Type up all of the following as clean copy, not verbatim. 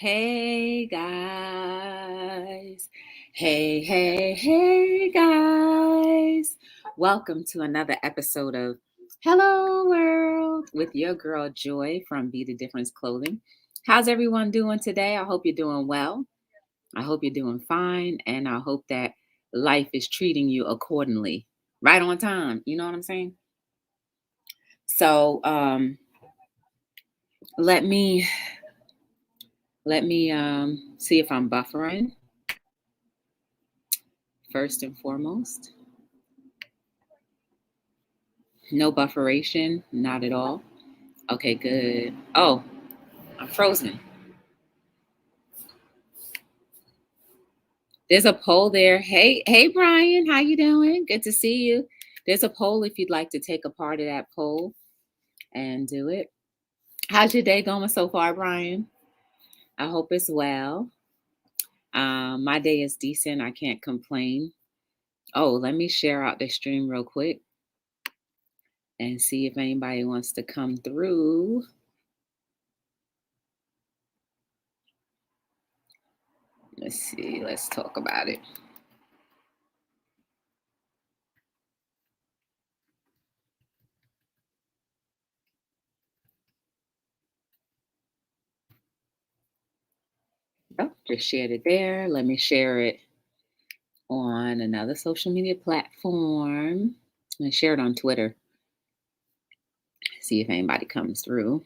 Hey guys. Hey guys. Welcome to another episode of Hello World with your girl Joy from Be the Difference Clothing. How's everyone doing today? I hope you're doing well. I hope you're doing fine, and I hope that life is treating you accordingly. Right on time. You know what I'm saying? So, let me see if I'm buffering first and foremost. No bufferation, not at all. Okay, good. Oh, I'm frozen. There's a poll there. Hey Brian, how you doing? Good to see you. There's a poll if you'd like to take a part of that poll and do it. How's your day going so far, Brian? I hope it's well. My day is decent. I can't complain. Oh, let me share out the stream real quick and see if anybody wants to come through. Let's see. Let's talk about it. Oh, just shared it there. Let me share it on another social media platform. I share it on Twitter. See if anybody comes through.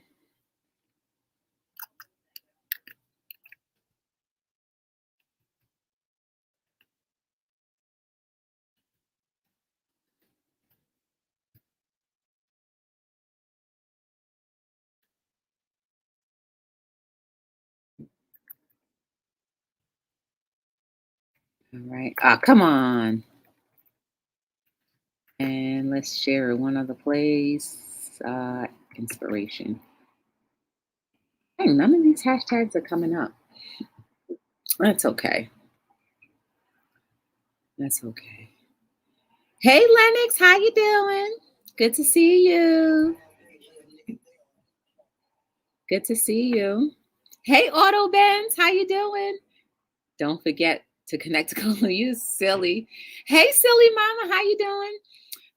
All right. Come on. And let's share one other place. Inspiration. Hey, none of these hashtags are coming up. That's okay. That's okay. Hey Lennox, how you doing? Good to see you. Good to see you. Hey Auto Benz, how you doing? Don't forget to connect to call you silly. Hey silly mama, how you doing?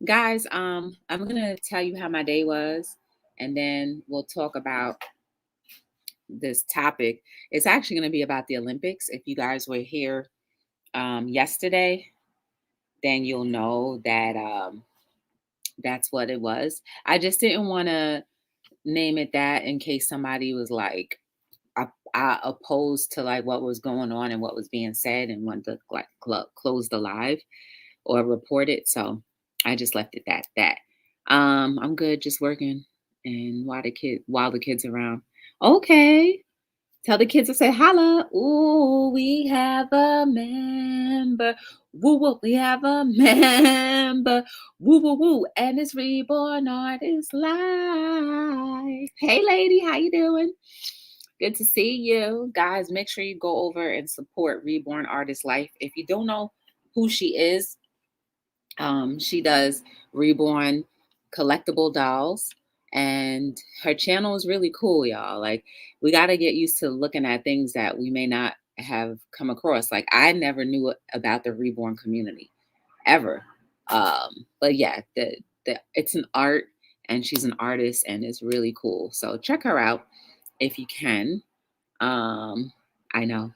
Guys, I'm gonna tell you how my day was, and then we'll talk about this topic. It's actually gonna be about the Olympics. If you guys were here yesterday, then you'll know that that's what it was. I just didn't want to name it that in case somebody was like opposed to like what was going on and what was being said and wanted to like close the live or report it. So I just left it that. I'm good, just working and while the kids around. Okay. Tell the kids to say holla. Ooh, we have a member. Woo woo, we have a member. Woo woo woo. And it's Reborn Artist Live. Hey lady, how you doing? Good to see you. Guys, make sure you go over and support Reborn Artist Life. If you don't know who she is, she does reborn collectible dolls, and her channel is really cool, y'all. Like, we got to get used to looking at things that we may not have come across. Like, I never knew about the reborn community ever. But yeah, the it's an art, and she's an artist, and it's really cool. So check her out if you can. I know.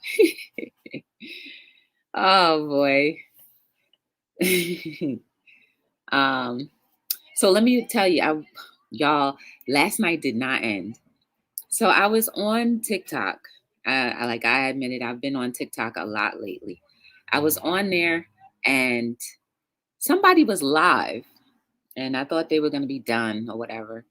Oh boy. um So let me tell you, y'all, last night did not end. So I was on TikTok. I admitted I've been on TikTok a lot lately. I was on there and somebody was live and I thought they were going to be done or whatever.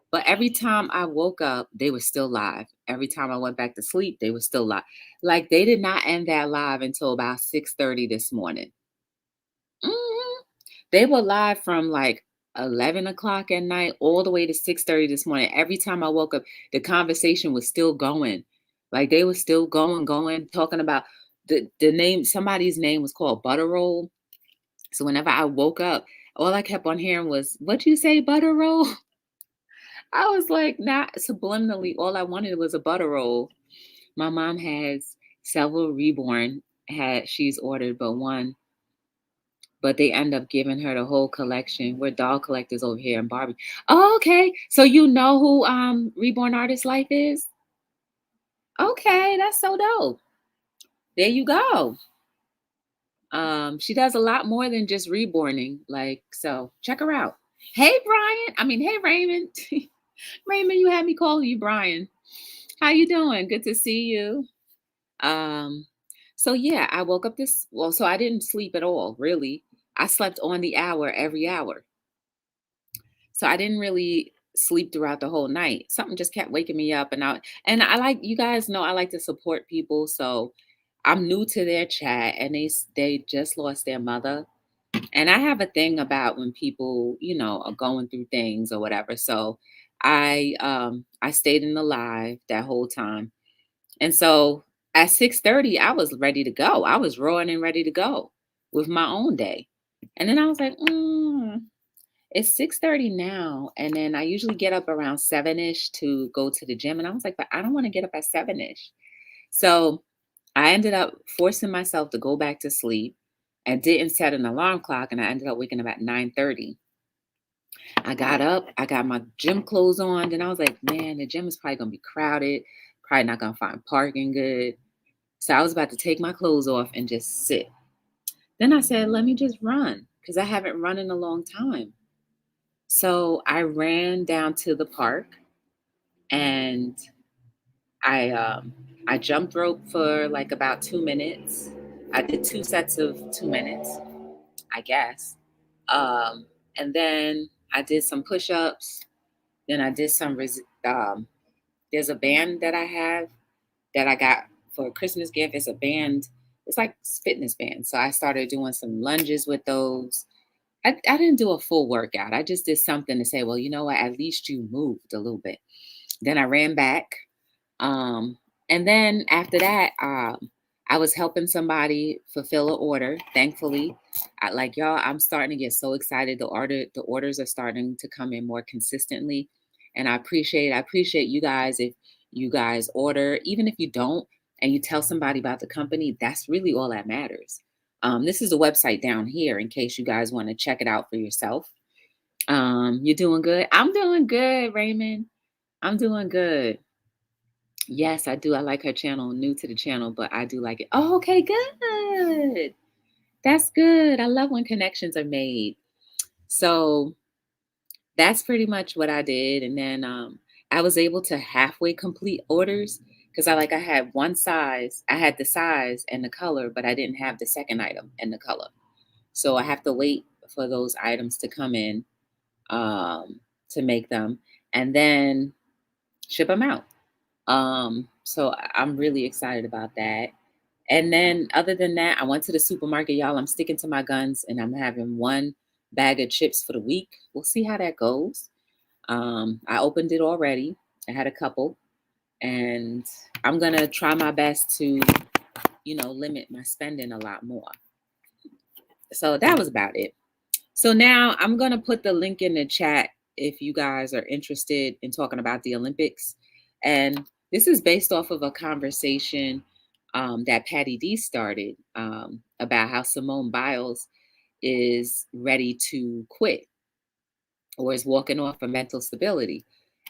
But every time I woke up, they were still live. Every time I went back to sleep, they were still live. Like they did not end that live until about 6:30 this morning. Mhm. They were live from like 11 o'clock at night all the way to 6:30 this morning. Every time I woke up, the conversation was still going. Like they were still going, talking about the name, somebody's name was called Butter Roll. So whenever I woke up, all I kept on hearing was, "What you say, Butter Roll?" I was like, not subliminally, all I wanted was a butter roll. My mom has several reborn had she's ordered but one, but they end up giving her the whole collection. We're doll collectors over here in Barbie. Oh, okay. So you know who Reborn Artist Life is? Okay, that's so dope. There you go. She does a lot more than just reborning. Like, so check her out. Hey Brian. Hey Raymond. Raymond, you had me calling you Brian. How you doing? Good to see you. Um, so yeah, I woke up so I didn't sleep at all, really. I slept on the hour every hour. So I didn't really sleep throughout the whole night. Something just kept waking me up, and I like, you guys know I like to support people, so I'm new to their chat, and they just lost their mother. And I have a thing about when people, are going through things or whatever. So I stayed in the live that whole time. And so at 6:30, I was ready to go. I was roaring and ready to go with my own day. And then I was like, it's 6:30 now. And then I usually get up around 7ish to go to the gym. And I was like, but I don't want to get up at 7ish. So I ended up forcing myself to go back to sleep and didn't set an alarm clock. And I ended up waking up at 9:30. I got up, I got my gym clothes on. Then I was like, man, the gym is probably going to be crowded. Probably not going to find parking good. So I was about to take my clothes off and just sit. Then I said, let me just run because I haven't run in a long time. So I ran down to the park and I um, I jumped rope for like about 2 minutes. I did 2 sets of 2 minutes, I guess. And then I did some push-ups. Then I did there's a band that I have that I got for a Christmas gift. It's a band. It's like fitness band. So I started doing some lunges with those. I didn't do a full workout. I just did something to say, well, you know what? At least you moved a little bit. Then I ran back. Um, and then after that, I was helping somebody fulfill an order. Thankfully, like y'all, I'm starting to get so excited. The orders are starting to come in more consistently, and I appreciate you guys if you guys order, even if you don't, and you tell somebody about the company. That's really all that matters. This is a website down here in case you guys want to check it out for yourself. You're doing good. I'm doing good, Raymond. I'm doing good. Yes, I do. I like her channel. New to the channel, but I do like it. Oh, okay, good. That's good. I love when connections are made. So that's pretty much what I did. And then I was able to halfway complete orders because I had one size. I had the size and the color, but I didn't have the second item and the color. So I have to wait for those items to come in to make them and then ship them out. So I'm really excited about that. And then other than that, I went to the supermarket, y'all. I'm sticking to my guns and I'm having one bag of chips for the week. We'll see how that goes. I opened it already. I had a couple and I'm gonna try my best to, limit my spending a lot more. So that was about it. So now I'm gonna put the link in the chat if you guys are interested in talking about the Olympics. And this is based off of a conversation that Patty D started about how Simone Biles is ready to quit or is walking off for mental stability.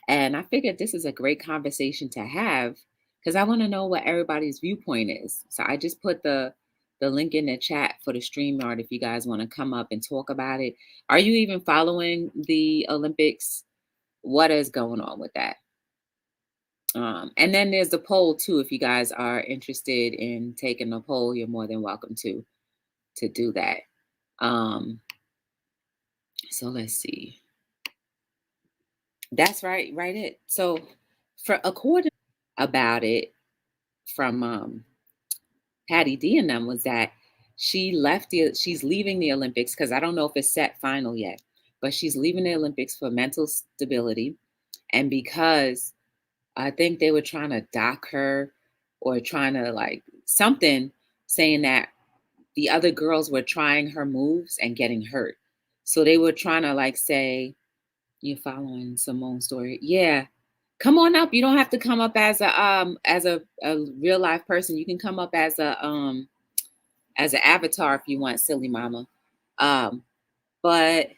And I figured this is a great conversation to have because I want to know what everybody's viewpoint is. So I just put the link in the chat for the StreamYard if you guys want to come up and talk about it. Are you even following the Olympics? What is going on with that? And then there's the poll too. If you guys are interested in taking the poll, you're more than welcome to do that. So let's see. That's right, it. So for according about it from Patty D and them was that she's leaving the Olympics because I don't know if it's set final yet, but she's leaving the Olympics for mental stability and because I think they were trying to dock her or trying to like something saying that the other girls were trying her moves and getting hurt. So they were trying to like say, you following Simone's story? Yeah. Come on up. You don't have to come up as a real life person. You can come up as an avatar if you want, silly mama. Um, but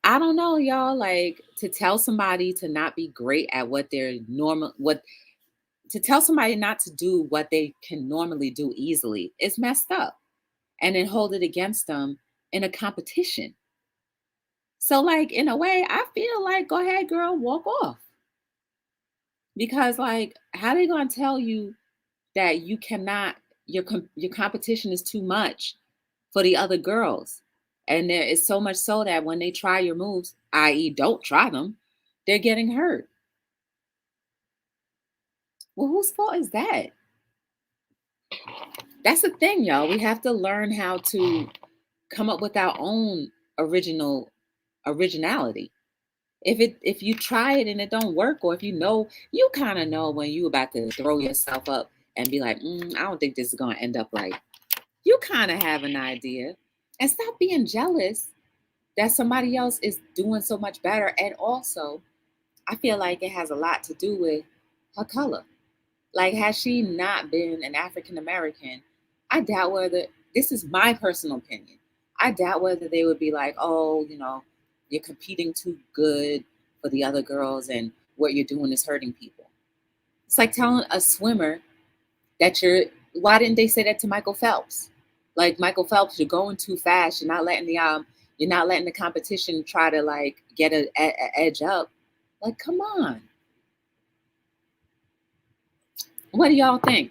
I don't know, y'all. Like to tell somebody to not be great at what they're normal, what to tell somebody not to do what they can normally do easily is messed up, and then hold it against them in a competition. So, like in a way, I feel like go ahead, girl, walk off because like how they gonna tell you that you cannot your competition is too much for the other girls. And there is so much so that when they try your moves, i.e., don't try them, they're getting hurt. Well, whose fault is that? That's the thing, y'all. We have to learn how to come up with our own originality. If you try it and it don't work, or if you kind of know when you about to throw yourself up and be like, I don't think this is gonna end up right. You kind of have an idea, and stop being jealous that somebody else is doing so much better. And also, I feel like it has a lot to do with her color. Like, had she not been an African American, I doubt whether, this is my personal opinion, I doubt whether they would be like, oh, you're competing too good for the other girls and what you're doing is hurting people. It's like telling a swimmer that why didn't they say that to Michael Phelps? Like, Michael Phelps, you're going too fast. You're not letting the competition try to like get a edge up. Like, come on. What do y'all think?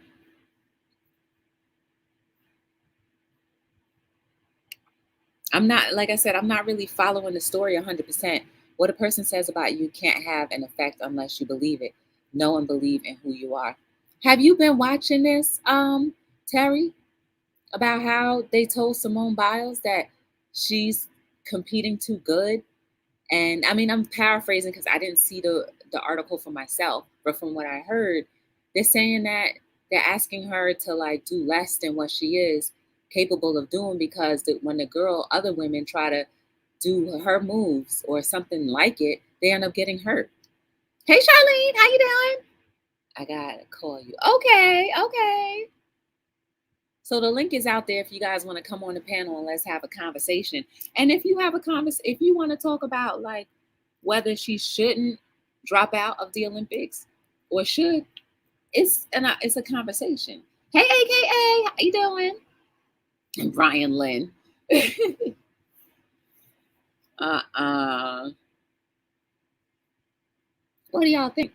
I'm not, like I said, I'm not really following the story 100%. What a person says about you can't have an effect unless you believe it. Know and believe in who you are. Have you been watching this, Terry, about how they told Simone Biles that she's competing too good? And I mean, I'm paraphrasing because I didn't see the article for myself, but from what I heard, they're saying that they're asking her to like do less than what she is capable of doing because when other women try to do her moves or something like it, they end up getting hurt. Hey, Charlene, how you doing? I gotta call you. Okay, okay. So the link is out there if you guys want to come on the panel and let's have a conversation. And if you have if you want to talk about like whether she shouldn't drop out of the Olympics or should, it's a conversation. Hey, AKA, how you doing? And Brian Lynn. uh-uh. What do y'all think?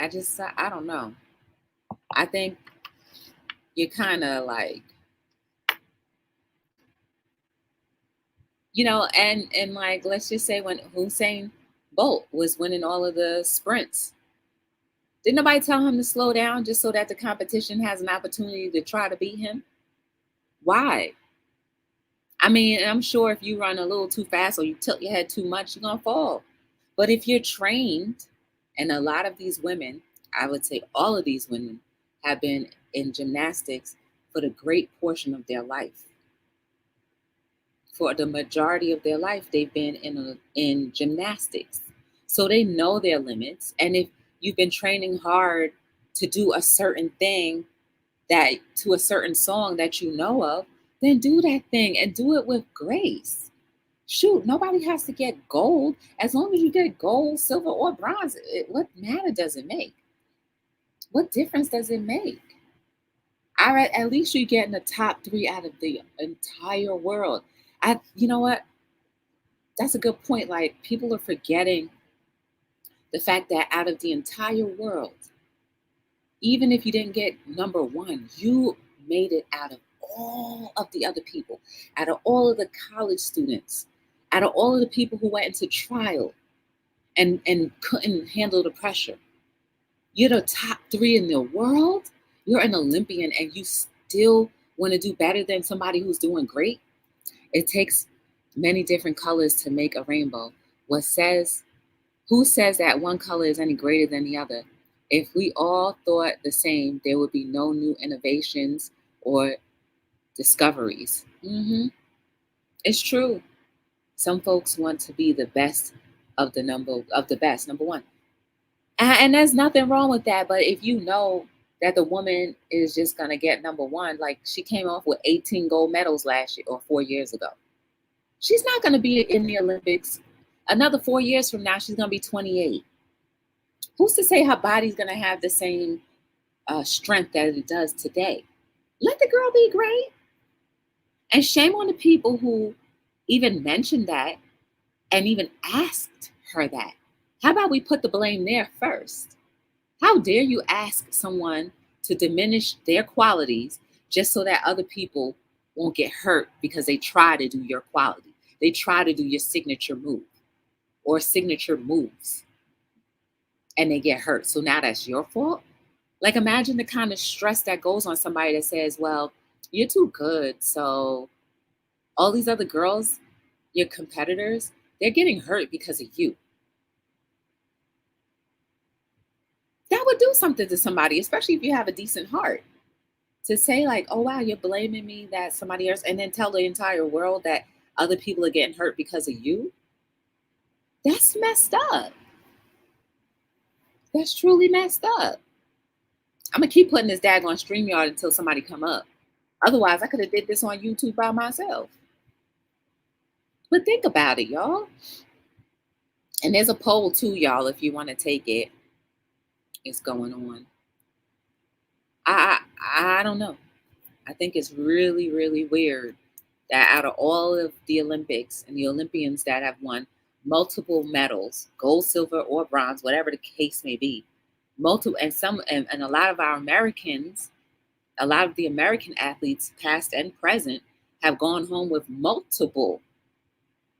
I don't know. I think you're kind of like, and like, let's just say when Hussein Bolt was winning all of the sprints, didn't nobody tell him to slow down just so that the competition has an opportunity to try to beat him? Why? I mean, I'm sure if you run a little too fast or you tilt your head too much, you're gonna fall. But if you're trained, and a lot of these women, I would say all of these women, have been in gymnastics for the great portion of their life. For the majority of their life, they've been in gymnastics, so they know their limits. And if you've been training hard to do a certain thing, that to a certain song that you know of, then do that thing and do it with grace. Shoot, nobody has to get gold. As long as you get gold, silver, or bronze, what matter does it make? What difference does it make? All right, at least you get in the top three out of the entire world. You know what? That's a good point. Like, people are forgetting the fact that out of the entire world, even if you didn't get number one, you made it out of all of the other people, out of all of the college students, out of all of the people who went into trial and couldn't handle the pressure. You're the top three in the world. You're an Olympian and you still want to do better than somebody who's doing great. It takes many different colors to make a rainbow. Who says that one color is any greater than the other? If we all thought the same, there would be no new innovations or discoveries. It's true. Some folks want to be the best of the best, number one. And there's nothing wrong with that. But if you know that the woman is just gonna get number one, like she came off with 18 gold medals last year or 4 years ago. She's not gonna be in the Olympics. Another 4 years from now, she's gonna be 28. Who's to say her body's gonna have the same strength that it does today? Let the girl be great. And shame on the people who even mentioned that and even asked her that. How about we put the blame there first? How dare you ask someone to diminish their qualities just so that other people won't get hurt because they try to do your quality? They try to do your signature move or signature moves and they get hurt. So now that's your fault? Like, imagine the kind of stress that goes on somebody that says, well, you're too good. So all these other girls, your competitors, they're getting hurt because of you. That would do something to somebody, especially if you have a decent heart. To say, like, oh, wow, you're blaming me that somebody else, and then tell the entire world that other people are getting hurt because of you. That's messed up. That's truly messed up. I'm going to keep putting this daggone StreamYard until somebody come up. Otherwise, I could have did this on YouTube by myself. But think about it, y'all. And there's a poll too, y'all, if you want to take it. It's going on. I don't know. I think it's really, really weird that out of all of the Olympics and the Olympians that have won multiple medals, gold, silver, or bronze, whatever the case may be, multiple and a lot of our Americans, a lot of the American athletes, past and present, have gone home with multiple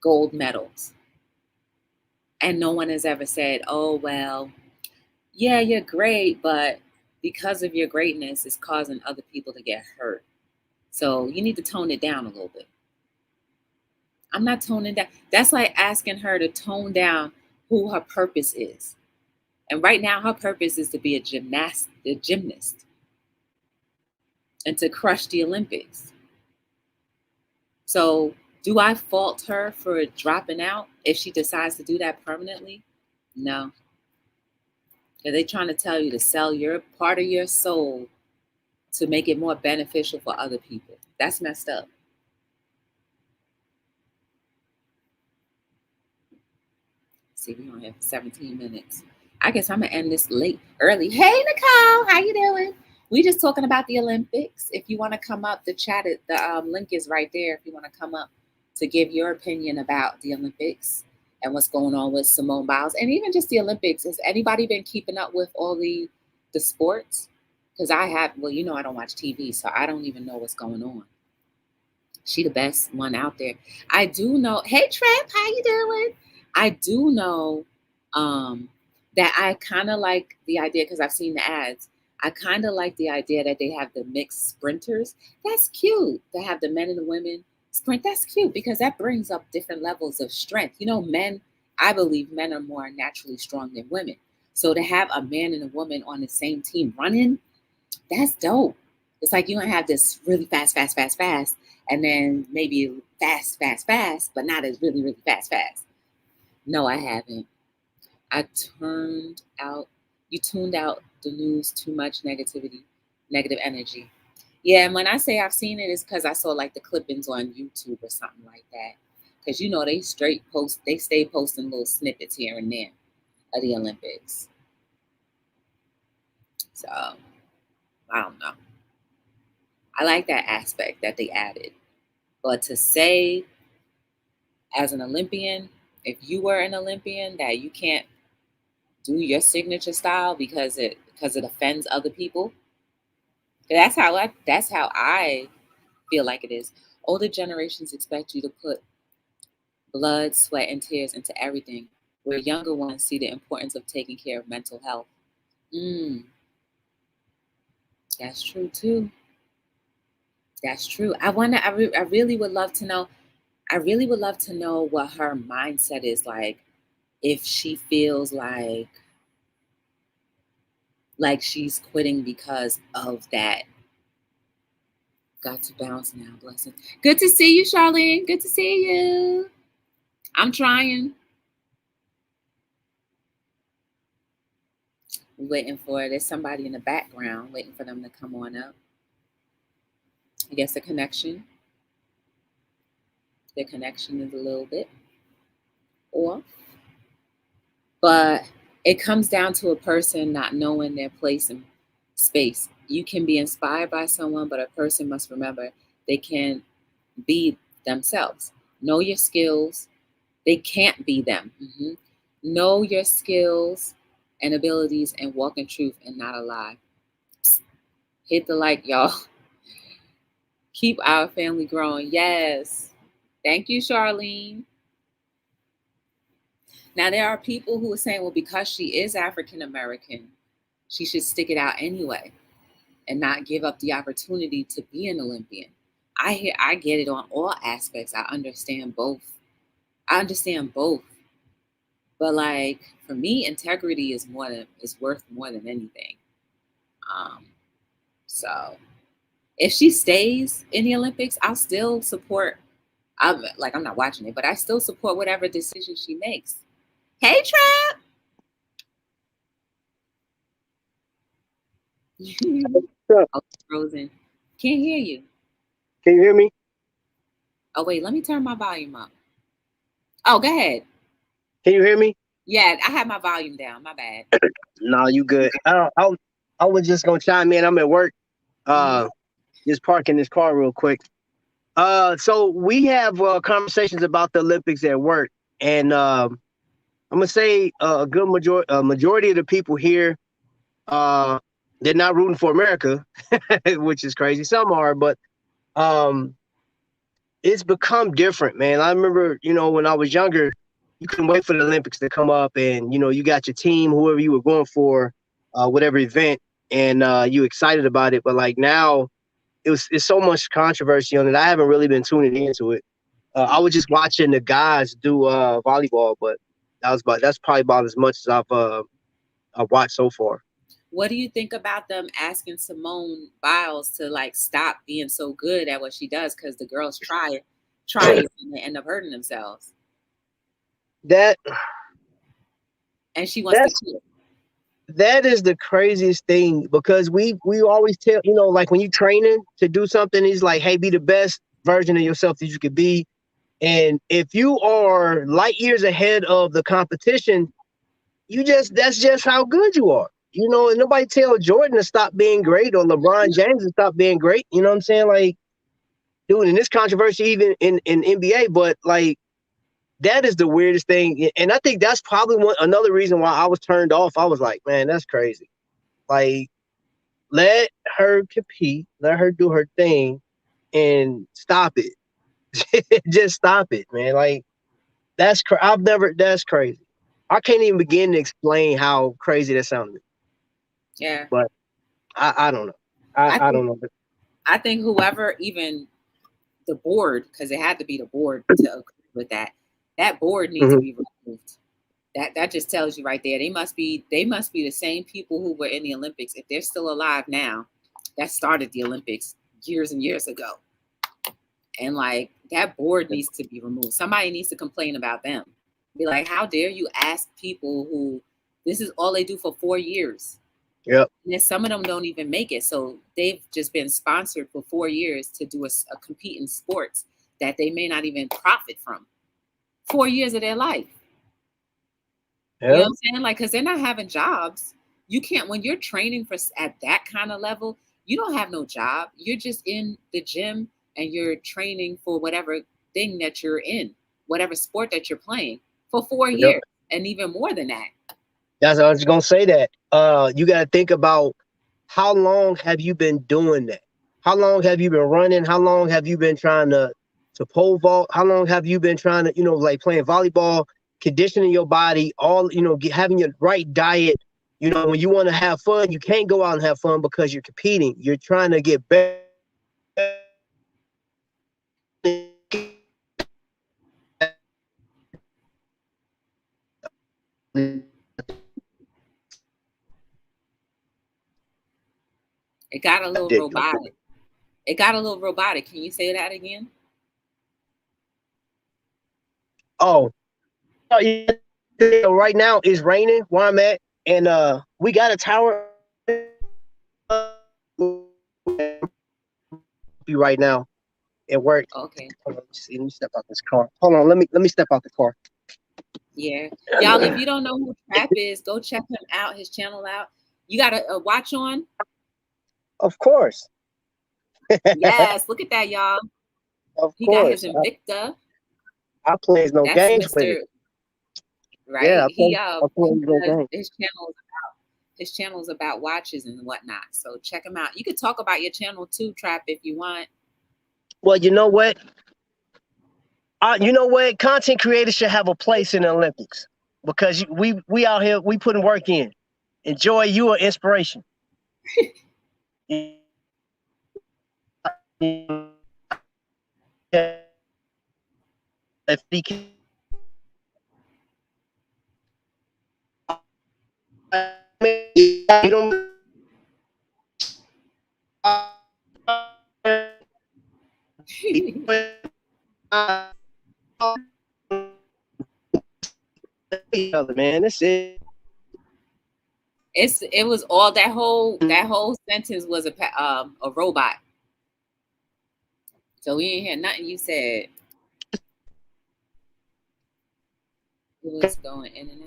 gold medals. And no one has ever said, oh, well, yeah, you're great, but because of your greatness, it's causing other people to get hurt. So you need to tone it down a little bit. I'm not toning down. That's like asking her to tone down who her purpose is. And right now, her purpose is to be a gymnast, and to crush the Olympics. So, do I fault her for dropping out if she decides to do that permanently? No. Are they trying to tell you to sell your part of your soul to make it more beneficial for other people? That's messed up. See, we only have 17 minutes. I guess I'm gonna end this early. Hey, Nicole, how you doing? We just talking about the Olympics. If you want to come up, the link is right there. If you want to come up to give your opinion about the Olympics and what's going on with Simone Biles, and even just the Olympics. Has anybody been keeping up with all the sports? Because I have. Well, you know, I don't watch TV, so I don't even know what's going on. She the best one out there. I do know. Hey, Trap, how you doing? I do know that I kind of like the idea because I've seen the ads. I kind of like the idea that they have the mixed sprinters. That's cute. They have the men and the women sprint. That's cute because that brings up different levels of strength. You know, men, I believe men are more naturally strong than women. So to have a man and a woman on the same team running, that's dope. It's like you don't have this really fast, fast, fast, fast, and then maybe fast, fast, fast, but not as really, really fast, fast. No, I haven't. I turned out, you tuned out the news, too much negativity, negative energy. Yeah, and when I say I've seen it, it's because I saw like the clippings on YouTube or something like that. Because you know they stay posting little snippets here and there of the Olympics. So I don't know. I like that aspect that they added. But to say as an Olympian, if you were an Olympian, that you can't do your signature style because it offends other people. That's how I feel like it is. Older generations expect you to put blood, sweat, and tears into everything, where younger ones see the importance of taking care of mental health. Mm, that's true too. That's true. I really would love to know. I really would love to know what her mindset is like if she feels like she's quitting because of that Got to bounce now, blessing. Good to see you, Charlene. Good to see you. I'm trying. Waiting for there's somebody in the background waiting for them to come on up. I guess the connection is a little bit off. But it comes down to a person not knowing their place in space. You can be inspired by someone, but a person must remember they can be themselves. Know your skills. They can't be them. Know your skills and abilities and walk in truth and not a lie. Hit the like, y'all. Keep our family growing. Yes. Thank you, Charlene. Now, there are people who are saying, well, because she is African American, she should stick it out anyway and not give up the opportunity to be an Olympian. I get it on all aspects. I understand both. But like for me, integrity is worth more than anything. So if she stays in the Olympics, I'll still support. I'm not watching it, but I still support whatever decision she makes. Hey, Trap. Oh, frozen. Can't hear you. Can you hear me? Oh, wait, let me turn my volume up. Oh, go ahead. Can you hear me? Yeah, I have my volume down. My bad. No, you good. I was just gonna chime in. I'm at work. Just parking this car real quick. So we have conversations about the Olympics at work, and I'm gonna say a good majority of the people here, they're not rooting for America, which is crazy. Some are, but um, it's become different, man. I remember, when I was younger, you couldn't wait for the Olympics to come up, and you got your team, whoever you were going for, whatever event, and you excited about it. But like now, it's so much controversy on it. I haven't really been tuning into it. I was just watching the guys do volleyball, but that's probably about as much as I've watched so far. What do you think about them asking Simone Biles to like stop being so good at what she does? Because the girls try it and they end up hurting themselves. That And she wants to quit. that is the craziest thing, because we always tell, like when you training to do something, he's like, hey, be the best version of yourself that you could be. And if you are light years ahead of the competition, that's just how good you are. And nobody tell Jordan to stop being great or LeBron James to stop being great. You know what I'm saying? Like, dude, and this controversy even in NBA, but like that is the weirdest thing. And I think that's probably another reason why I was turned off. I was like, man, that's crazy. Like, let her compete, let her do her thing, and stop it. Just stop it, man. Like, that's crazy. I can't even begin to explain how crazy that sounded. Yeah. But I don't know. I don't know. I think whoever, even the board, because it had to be the board to agree with that board needs to be removed. That just tells you right there. They must be the same people who were in the Olympics, if they're still alive now, that started the Olympics years and years ago. And like that board needs to be removed. Somebody needs to complain about them. Be like, how dare you ask people who this is all they do for 4 years? Yep. And some of them don't even make it. So they've just been sponsored for 4 years to do a compete in sports that they may not even profit from. 4 years of their life. Yep. You know what I'm saying? Like, because they're not having jobs. You can't, when you're training at that kind of level, you don't have no job. You're just in the gym and you're training for whatever thing that you're in, whatever sport that you're playing for 4 years and even more than that. That's I was gonna say that. You got to think about how long have you been doing that? How long have you been running? How long have you been trying to pole vault? How long have you been trying to, like playing volleyball, conditioning your body, all, having your right diet. When you want to have fun, you can't go out and have fun because you're competing. You're trying to get better. It got a little robotic. It got a little robotic. Can you say that again? Oh, yeah, right now it's raining where I'm at, and we got a tower right now at work. Okay. Hold on, let me step out this car. Hold on, let me step out the car. Yeah. Y'all, if you don't know who Trap is, go check him out, his channel out. You got a watch on? Of course, Yes. Look at that, y'all. of He got his course. Invicta. I plays no That's games with it. Mr. Yeah, Right? I play He no does games. his channel is about watches and whatnot. So check him out. You could talk about your channel too, Trap, if you want. Well, you know what? You know what? Content creators should have a place in the Olympics because we out here we putting work in. Enjoy, you are inspiration. If he can, you don't. Man, that's it. It was all that whole sentence was a robot. So we ain't hear nothing you said. It was going in and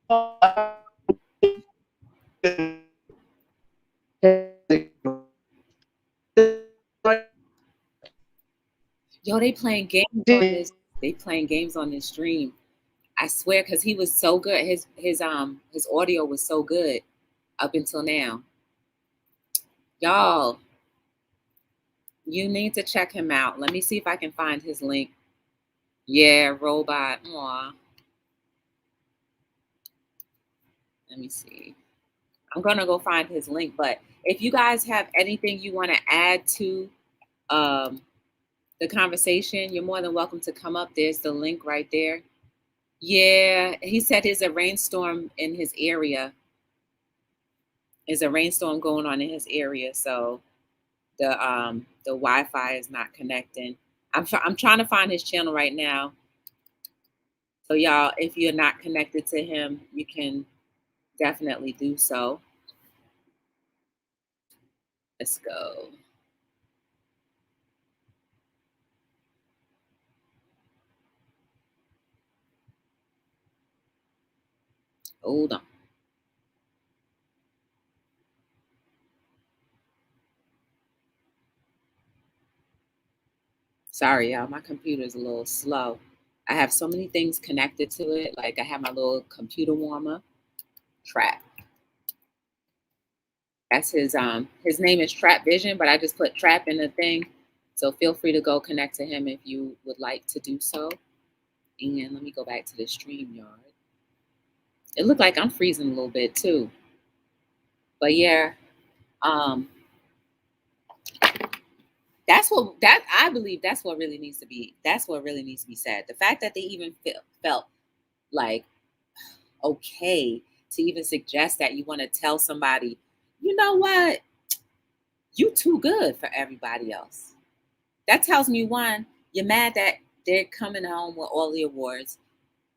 out. Yo, they playing games on this. They playing games on this stream. I swear, because he was so good. His audio was so good up until now. Y'all, you need to check him out. Let me see if I can find his link. Yeah, robot. Aw. Let me see. I'm gonna go find his link. But if you guys have anything you want to add to the conversation, you're more than welcome to come up. There's the link right there. Yeah, he said there's a rainstorm in his area. There's a rainstorm going on in his area, so the Wi-Fi is not connecting. I'm trying to find his channel right now. So y'all, if you're not connected to him, you can definitely do so. Let's go. Hold on. Sorry, y'all. My computer is a little slow. I have so many things connected to it. Like I have my little computer warmer, Trap. That's his name is Trap Vision, but I just put Trap in the thing. So feel free to go connect to him if you would like to do so. And let me go back to the StreamYard. It looked like I'm freezing a little bit too. But yeah, I believe that's what really needs to be. That's what really needs to be said. The fact that they even felt like okay to even suggest that you want to tell somebody, you know what, you too good for everybody else. That tells me one, you're mad that they're coming home with all the awards.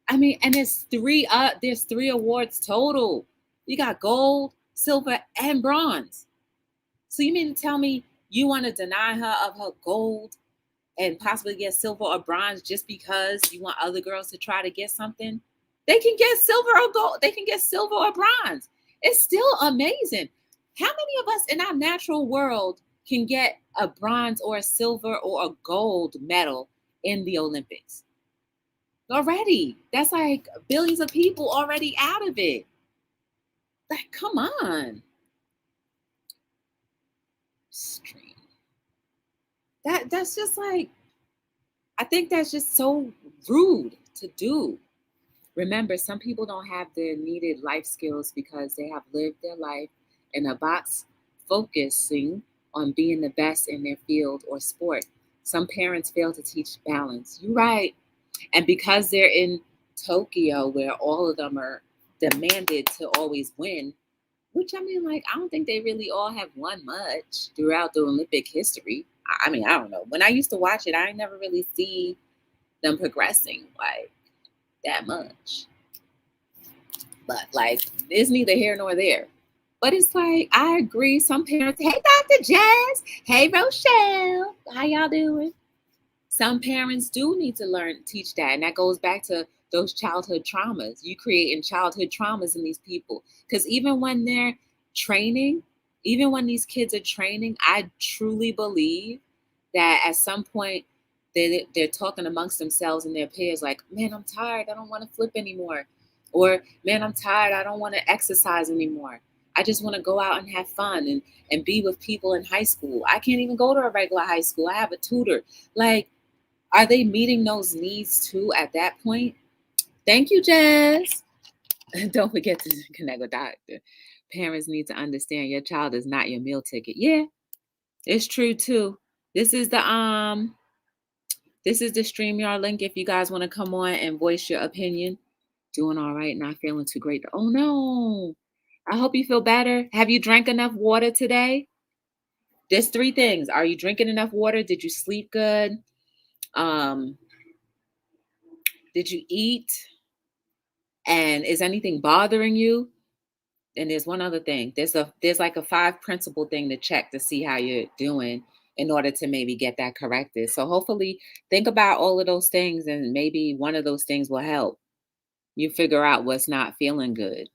I mean, and there's three awards total. You got gold, silver, and bronze. So you mean to tell me you want to deny her of her gold and possibly get silver or bronze just because you want other girls to try to get something? They can get silver or gold. They can get silver or bronze. It's still amazing. How many of us in our natural world can get a bronze or a silver or a gold medal in the Olympics? Already. That's like billions of people already out of it. Like, come on. Stream. That's just like, I think that's just so rude to do. Remember, some people don't have the needed life skills because they have lived their life in a box focusing on being the best in their field or sport. Some parents fail to teach balance. You're right. And because they're in Tokyo, where all of them are demanded to always win, Which I mean, like, I don't think they really all have won much throughout the Olympic history. I mean, I don't know. When I used to watch it, I never really see them progressing like that much. But like, it's neither here nor there. But it's like, I agree. Some parents, hey, Dr. Jazz. Hey, Rochelle. How y'all doing? Some parents do need to teach that. And that goes back to those childhood traumas. You creating childhood traumas in these people. Because even when they're training, even when these kids are training, I truly believe that at some point they're talking amongst themselves and their peers like, man, I'm tired. I don't want to flip anymore. Or, man, I'm tired. I don't want to exercise anymore. I just want to go out and have fun and be with people in high school. I can't even go to a regular high school. I have a tutor. Like, are they meeting those needs too at that point? Thank you, Jazz. Don't forget to connect with doctor. Parents need to understand your child is not your meal ticket. Yeah, it's true too. This is the StreamYard link if you guys want to come on and voice your opinion. Doing all right, not feeling too great. Oh no. I hope you feel better. Have you drank enough water today? There's 3 things. Are you drinking enough water? Did you sleep good? Um, did you eat? And is anything bothering you? And there's one other thing. There's like a 5 principle thing to check to see how you're doing in order to maybe get that corrected. So hopefully think about all of those things and maybe one of those things will help you figure out what's not feeling good.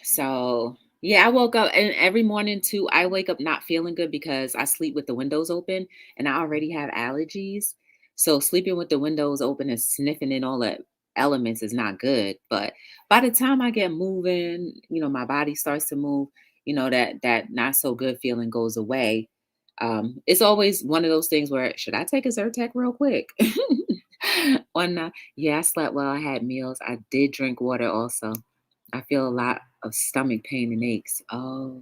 So yeah, I woke up and every morning too, I wake up not feeling good because I sleep with the windows open and I already have allergies. So sleeping with the windows open and sniffing in all the elements is not good. But by the time I get moving, my body starts to move, that not so good feeling goes away. It's always one of those things where should I take a Zyrtec real quick? Yeah, I slept well. I had meals. I did drink water also. I feel a lot of stomach pain and aches. Oh,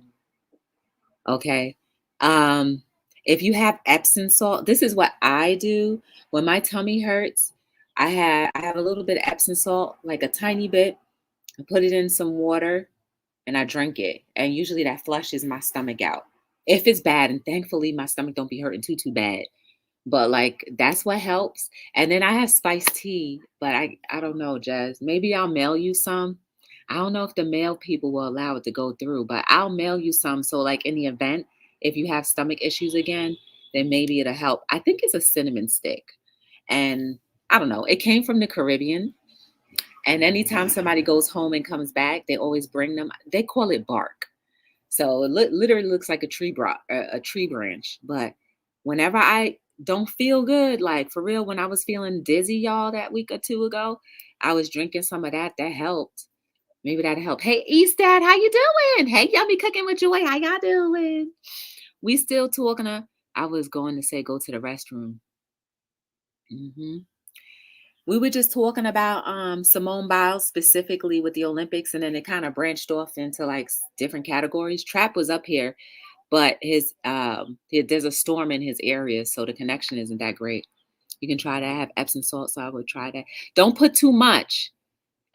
okay. Um, if you have Epsom salt, this is what I do when my tummy hurts. I have a little bit of Epsom salt, like a tiny bit. I put it in some water and I drink it. And usually that flushes my stomach out. If it's bad, and thankfully my stomach don't be hurting too bad. But like that's what helps. And then I have spiced tea, but I don't know, Jazz. Maybe I'll mail you some. I don't know if the mail people will allow it to go through, but I'll mail you some. So like in the event, if you have stomach issues again, then maybe it'll help. I think it's a cinnamon stick. And I don't know. It came from the Caribbean. And anytime somebody goes home and comes back, they always bring them. They call it bark. So it literally looks like a tree branch. But whenever I don't feel good, like for real, when I was feeling dizzy, y'all, that week or 2 ago, I was drinking some of that. That helped. Maybe that'll help. Hey, Eastad, how you doing? Hey, Yummy Cooking with Joy, how y'all doing? We still talking. I was going to say go to the restroom. We were just talking about Simone Biles specifically with the Olympics, and then it kind of branched off into like different categories. Trap was up here, but there's a storm in his area, so the connection isn't that great. You can try that. I have Epsom salt, so I would try that. Don't put too much.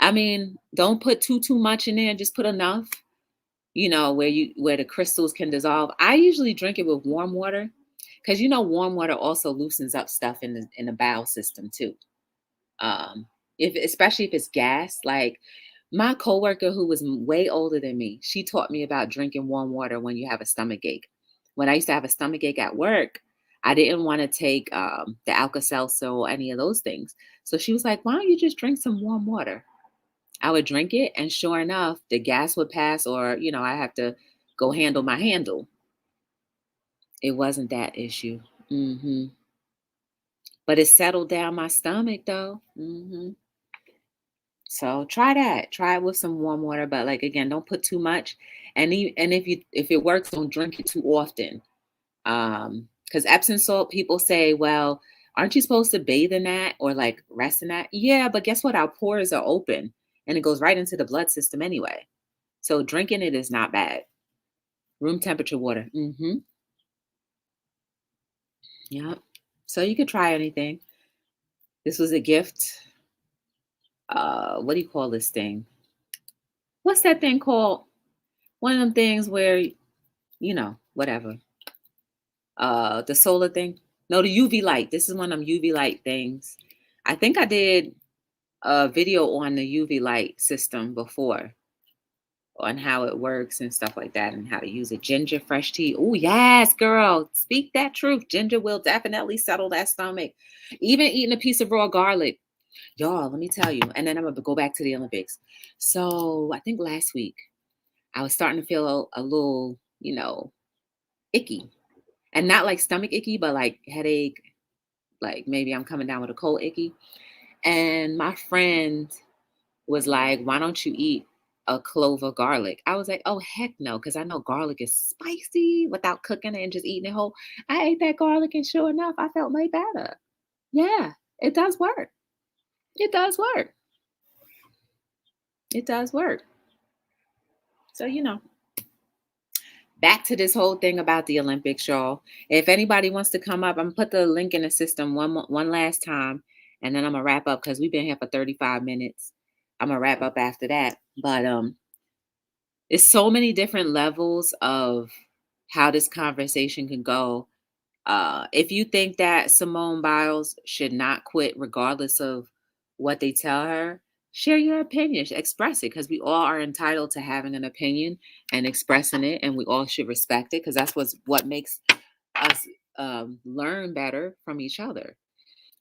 I mean, don't put too much in there. Just put enough, where the crystals can dissolve. I usually drink it with warm water because warm water also loosens up stuff in the bowel system too. If especially if it's gas, like my coworker who was way older than me, she taught me about drinking warm water when you have a stomach ache. When I used to have a stomach ache at work, I didn't want to take the Alka-Seltzer or any of those things. So she was like, "Why don't you just drink some warm water?" I would drink it, and sure enough, the gas would pass, or I have to go handle my handle. It wasn't that issue. But it settled down my stomach though. So try that. Try it with some warm water, but like again, don't put too much. And if it works, don't drink it too often. Because Epsom salt, people say, well, aren't you supposed to bathe in that or like rest in that? Yeah, but guess what? Our pores are open and it goes right into the blood system anyway. So drinking it is not bad. Room temperature water. Yep. So you could try anything. This was a gift. What do you call this thing? what's that thing called? One of them things where, whatever. The solar thing. No, the UV light. This is one of them UV light things. I think I did a video on the UV light system before, on how it works and stuff like that, and how to use it. Ginger fresh tea. Oh, yes, girl. Speak that truth. Ginger will definitely settle that stomach. Even eating a piece of raw garlic. Y'all, let me tell you. And then I'm going to go back to the Olympics. So I think last week I was starting to feel a little, icky. And not like stomach icky, but like headache. Like maybe I'm coming down with a cold icky. And my friend was like, why don't you eat a clove of garlic? I was like, oh, heck no, because I know garlic is spicy without cooking it and just eating it whole. I ate that garlic and sure enough, I felt way better. Yeah, it does work. It does work. It does work. So, back to this whole thing about the Olympics, y'all. If anybody wants to come up, I'm gonna put the link in the system one last time, and then I'm gonna wrap up because we've been here for 35 minutes. I'm gonna wrap up after that. But it's so many different levels of how this conversation can go. If you think that Simone Biles should not quit regardless of what they tell her, share your opinion, express it, because we all are entitled to having an opinion and expressing it, and we all should respect it because that's what makes us learn better from each other.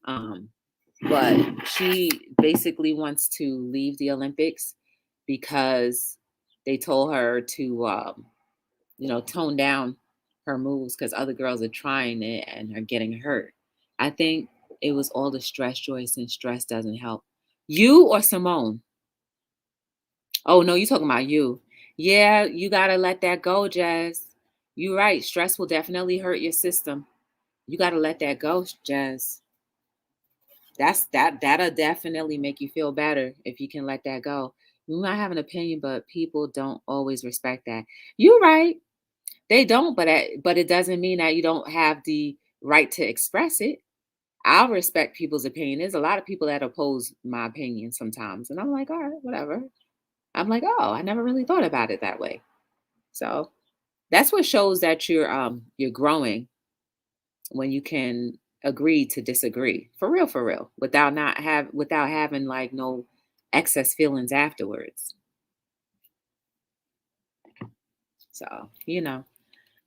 Um, but she basically wants to leave the Olympics because they told her to, tone down her moves because other girls are trying it and are getting hurt. I think it was all the stress, Joyce, and stress doesn't help. You or Simone? Oh, no, you talking about you. Yeah, you got to let that go, Jazz. You're right. Stress will definitely hurt your system. You got to let that go, Jazz. That'll definitely make you feel better if you can let that go. You might have an opinion, but people don't always respect that. You're right. They don't, but it doesn't mean that you don't have the right to express it. I'll respect people's opinion. There's a lot of people that oppose my opinion sometimes, and I'm like, all right, whatever. I'm like, oh, I never really thought about it that way. So that's what shows that you're growing, when you can agree to disagree for real, without having like no excess feelings afterwards. So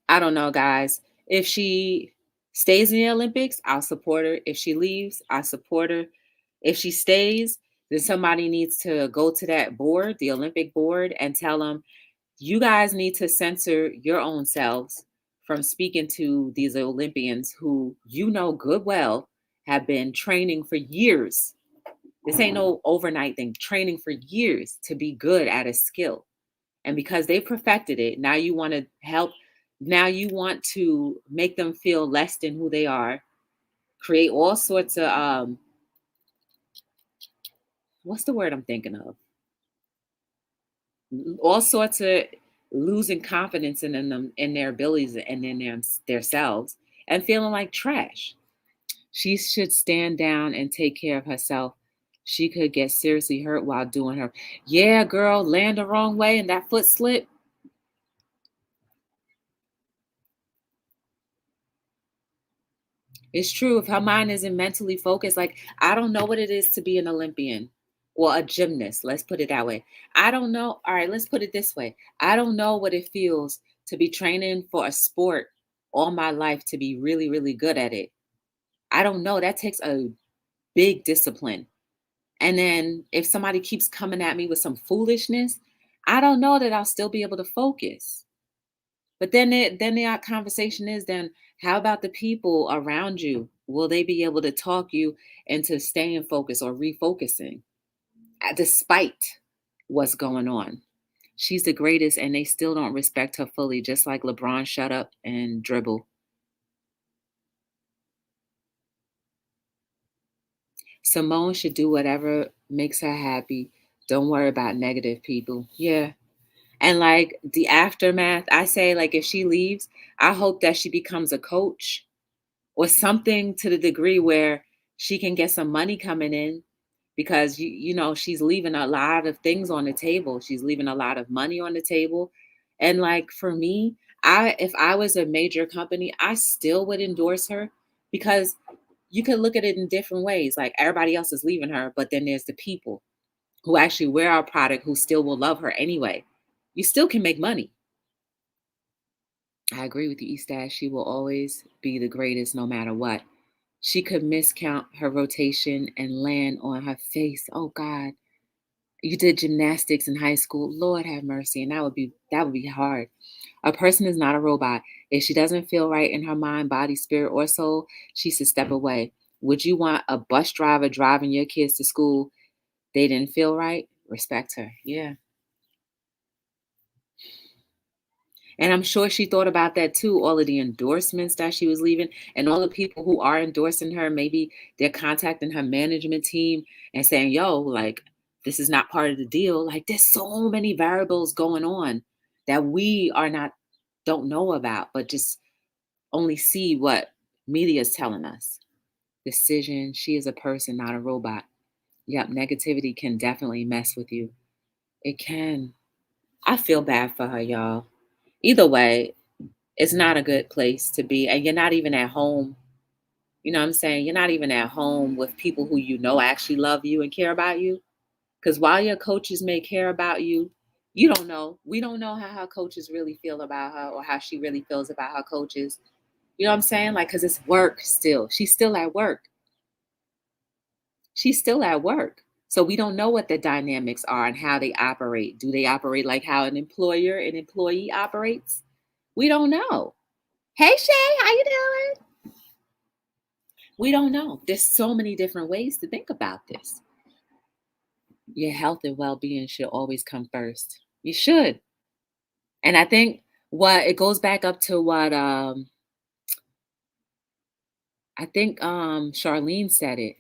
I don't know, guys. If she stays in the Olympics, I'll support her. If she leaves, I support her. If she stays, then somebody needs to go to that board, the Olympic board, and tell them, you guys need to censor your own selves from speaking to these Olympians who good well have been training for years. This ain't no overnight thing, training for years to be good at a skill. And because they perfected it, now you want to help. Now you want to make them feel less than who they are. Create all sorts of what's the word I'm thinking of? All sorts of losing confidence in them, in their abilities, and in their selves, and feeling like trash. She should stand down and take care of herself. She could get seriously hurt while doing her. Yeah, girl, land the wrong way and that foot slip. It's true. If her mind isn't mentally focused, like, I don't know what it is to be an Olympian or a gymnast. Let's put it that way. I don't know. All right, let's put it this way. I don't know what it feels to be training for a sport all my life to be really, really good at it. I don't know. That takes a big discipline. And then if somebody keeps coming at me with some foolishness, I don't know that I'll still be able to focus. But then the conversation is, then how about the people around you? Will they be able to talk you into staying focused or refocusing despite what's going on? She's the greatest and they still don't respect her fully, just like LeBron shut up and dribble. Simone should do whatever makes her happy. Don't worry about negative people. Yeah. And like the aftermath, I say, like, if she leaves, I hope that she becomes a coach or something, to the degree where she can get some money coming in because she's leaving a lot of things on the table. She's leaving a lot of money on the table. And like for me, if I was a major company, I still would endorse her, because you can look at it in different ways. Like everybody else is leaving her, but then there's the people who actually wear our product who still will love her anyway. You still can make money. I agree with you, Eastash. She will always be the greatest no matter what. She could miscount her rotation and land on her face. Oh God. You did gymnastics in high school. Lord have mercy. And that would be hard. A person is not a robot. If she doesn't feel right in her mind, body, spirit, or soul, she should step away. Would you want a bus driver driving your kids to school? They didn't feel right? Respect her. Yeah. And I'm sure she thought about that too, all of the endorsements that she was leaving and all the people who are endorsing her. Maybe they're contacting her management team and saying, yo, like, this is not part of the deal. Like, there's so many variables going on that we don't know about, but just only see what media is telling us. Decision. She is a person, not a robot. Yep, negativity can definitely mess with you. It can. I feel bad for her, y'all. Either way, it's not a good place to be. And you're not even at home. You know what I'm saying? You're not even at home with people who actually love you and care about you. Because while your coaches may care about you, you don't know. We don't know how her coaches really feel about her or how she really feels about her coaches. You know what I'm saying? Like, because it's work still. She's still at work. She's still at work. So we don't know what the dynamics are and how they operate. Do they operate like how an employer and employee operates? We don't know. Hey Shay, how you doing? We don't know. There's so many different ways to think about this. Your health and well-being should always come first. You should. And I think what it goes back up to what I think Charlene said it.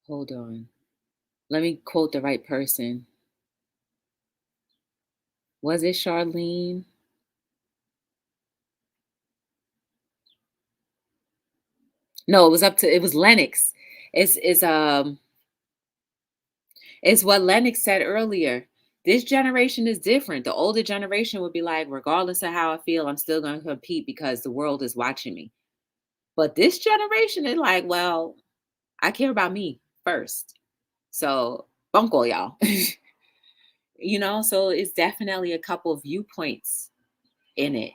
Hold on. Let me quote the right person. Was it Charlene? No, it was Lennox. It's it's what Lennox said earlier. This generation is different. The older generation would be like, regardless of how I feel, I'm still going to compete because the world is watching me. But this generation is like, well, I care about me first. So, bunko y'all. So it's definitely a couple of viewpoints in it.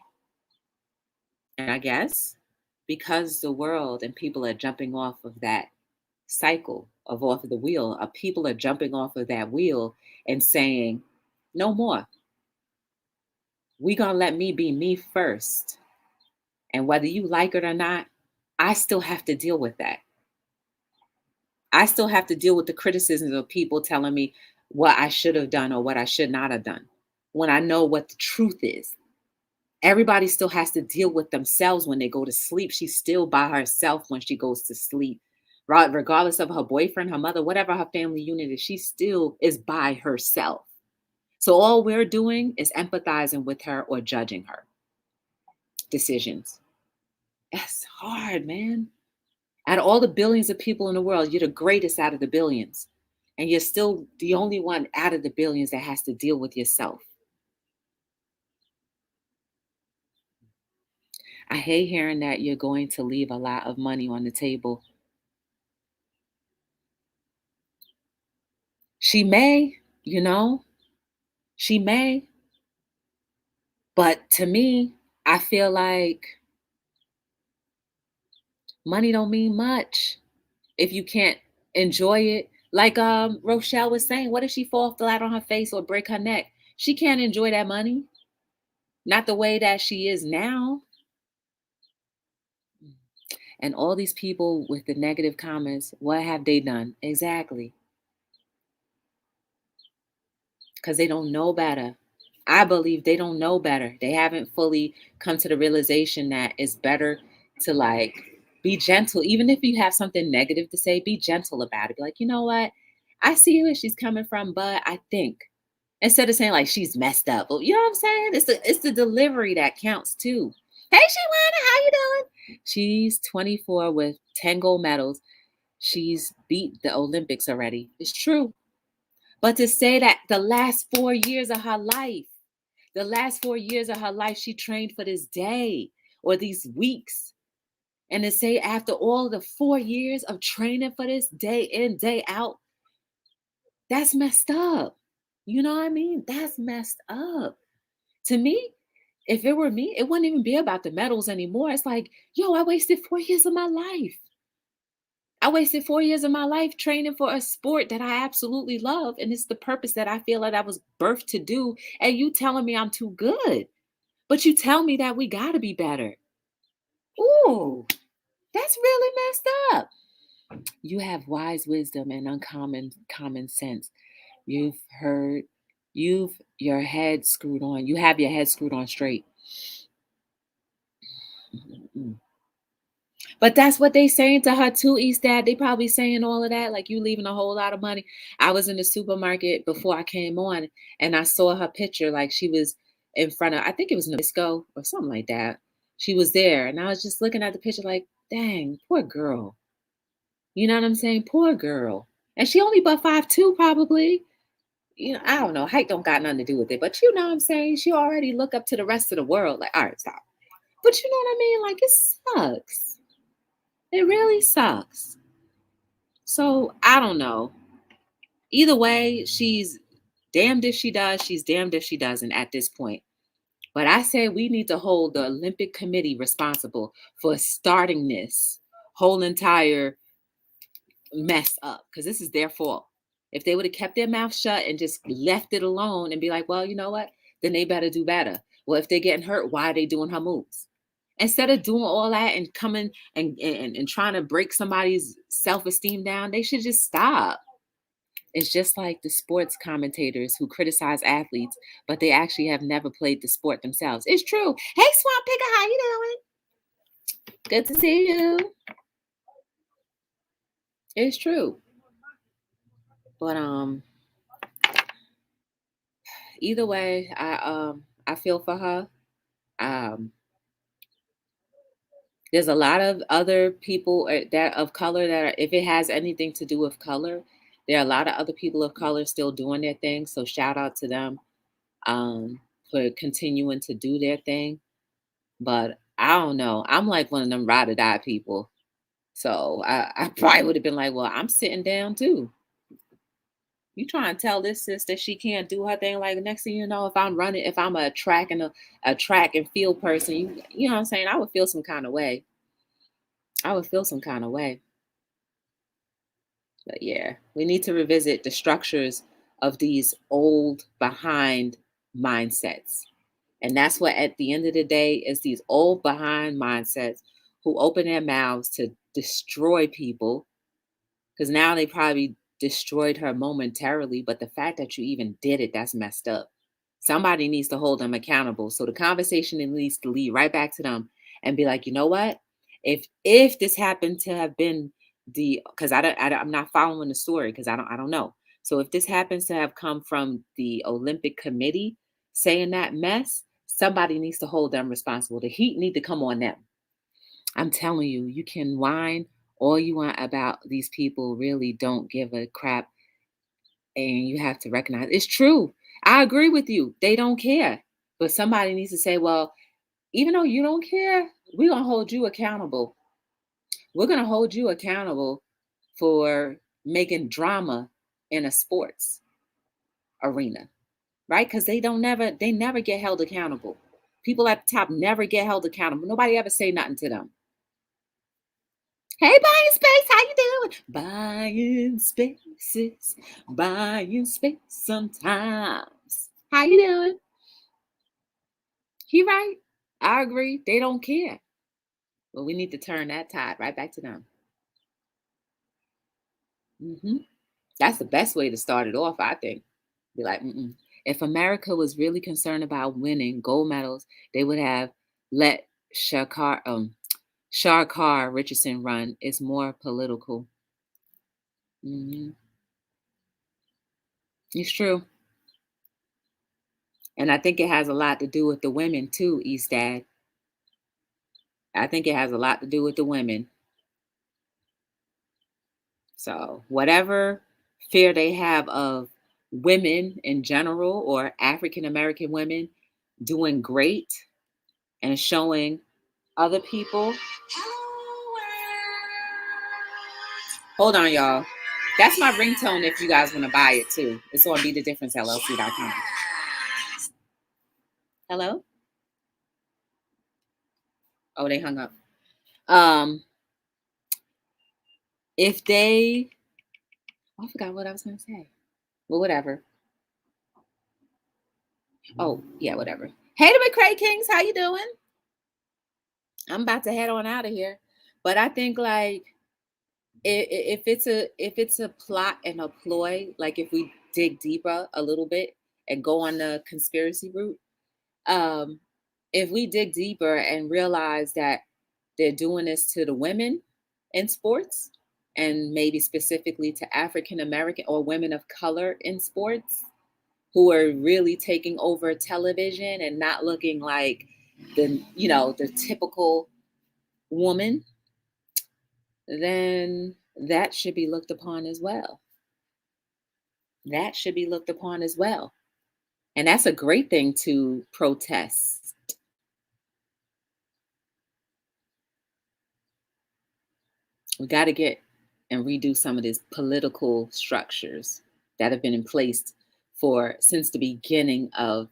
And I guess because the world and people are jumping off of that cycle of off of the wheel, people are jumping off of that wheel and saying, no more. We gonna let me be me first. And whether you like it or not, I still have to deal with that. I still have to deal with the criticisms of people telling me what I should have done or what I should not have done when I know what the truth is. Everybody still has to deal with themselves when they go to sleep. She's still by herself when she goes to sleep. Right? Regardless of her boyfriend, her mother, whatever her family unit is, she still is by herself. So all we're doing is empathizing with her or judging her decisions. That's hard, man. Out of all the billions of people in the world, you're the greatest out of the billions. And you're still the only one out of the billions that has to deal with yourself. I hate hearing that you're going to leave a lot of money on the table. She may, she may. But to me, I feel like money don't mean much if you can't enjoy it. Like Rochelle was saying, what if she fall flat on her face or break her neck? She can't enjoy that money. Not the way that she is now. And all these people with the negative comments, what have they done? Exactly. Because they don't know better. I believe they don't know better. They haven't fully come to the realization that it's better to like be gentle. Even if you have something negative to say, be gentle about it. Be like, you know what? I see where she's coming from, but I think instead of saying like she's messed up. You know what I'm saying? It's the delivery that counts too. Hey, Shawana, how you doing? She's 24 with 10 gold medals. she's beat the Olympics already. It's true. But to say that the last 4 years of her life, she trained for this day or these weeks. And to say after all the 4 years of training for this day in, day out, that's messed up. You know what I mean? That's messed up. To me, if it were me, it wouldn't even be about the medals anymore. It's like, yo, I wasted 4 years of my life. I wasted 4 years of my life training for a sport that I absolutely love. And it's the purpose that I feel like I was birthed to do. And you telling me I'm too good. But you tell me that we got to be better. Ooh, that's really messed up. You have wise wisdom and uncommon common sense. You've heard, your head screwed on. You have your head screwed on straight. Mm. But that's what they saying to her too, Eastad. They probably saying all of that, like you leaving a whole lot of money. I was in the supermarket before I came on, and I saw her picture, like she was in front of, I think it was Nabisco or something like that. She was there, and I was just looking at the picture, like, dang, poor girl. You know what I'm saying? Poor girl. And she only but 5'2", probably. You know, I don't know. Height don't got nothing to do with it, but you know what I'm saying? She already look up to the rest of the world. Like, all right, stop. But you know what I mean? Like, it sucks. It really sucks. So I don't know. Either way, she's damned if she does, she's damned if she doesn't at this point. But I say we need to hold the Olympic Committee responsible for starting this whole entire mess up, because this is their fault. If they would have kept their mouth shut and just left it alone and be like, well, you know what? Then they better do better. Well, if they're getting hurt, why are they doing her moves? Instead of doing all that and coming and trying to break somebody's self-esteem down, they should just stop. It's just like the sports commentators who criticize athletes, but they actually have never played the sport themselves. It's true. Hey, Swamp Picker, how you doing? Good to see you. It's true. But either way, I feel for her. Um, there's a lot of other people that of color that are, if it has anything to do with color, there are a lot of other people of color still doing their thing. So shout out to them for continuing to do their thing. But I don't know. I'm like one of them ride or die people. So I probably would have been like, well, I'm sitting down too. You try and tell this sis that she can't do her thing. Like next thing you know, if I'm running, if I'm a track and field person, you know what I'm saying? I would feel some kind of way. I would feel some kind of way. But yeah, we need to revisit the structures of these old behind mindsets. And that's what at the end of the day is these old behind mindsets who open their mouths to destroy people. Because now they probably destroyed her momentarily, but the fact that you even did it, that's messed up. Somebody needs to hold them accountable. So the conversation needs to lead right back to them and be like, you know what? If this happened to have been because I'm not following the story because I don't know. So if this happens to have come from the Olympic Committee saying that mess, somebody needs to hold them responsible. The heat need to come on them. I'm telling you, you can whine all you want about these people really don't give a crap, and you have to recognize it's true. I agree with you. They don't care. But somebody needs to say, well, even though you don't care, we're going to hold you accountable. We're going to hold you accountable for making drama in a sports arena, right? Because they never get held accountable. People at the top never get held accountable. Nobody ever say nothing to them. Hey, buying space, how you doing? Buying spaces, buying space sometimes. How you doing? He right. I agree. They don't care. But we need to turn that tide right back to them. That's the best way to start it off, I think. Be like, if America was really concerned about winning gold medals, they would have let Shakar Richardson run. It's more political. It's true. And I think it has a lot to do with the women too, Eastad. I think it has a lot to do with the women. So whatever fear they have of women in general or African American women doing great and showing other people. Hold on, y'all. That's my ringtone if you guys want to buy it too. It's on BeTheDifferenceLLC.com. Hello? Oh, they hung up. If they, I forgot what I was going to say. Well, whatever. Oh, yeah, whatever. Hey, the McCray Kings, how you doing? I'm about to head on out of here. But I think like if it's a plot and a ploy, like if we dig deeper a little bit and go on the conspiracy route, if we dig deeper and realize that they're doing this to the women in sports and maybe specifically to African American or women of color in sports who are really taking over television and not looking like the typical woman, then that should be looked upon as well. That should be looked upon as well. And that's a great thing to protest. We got to get and redo some of these political structures that have been in place since the beginning of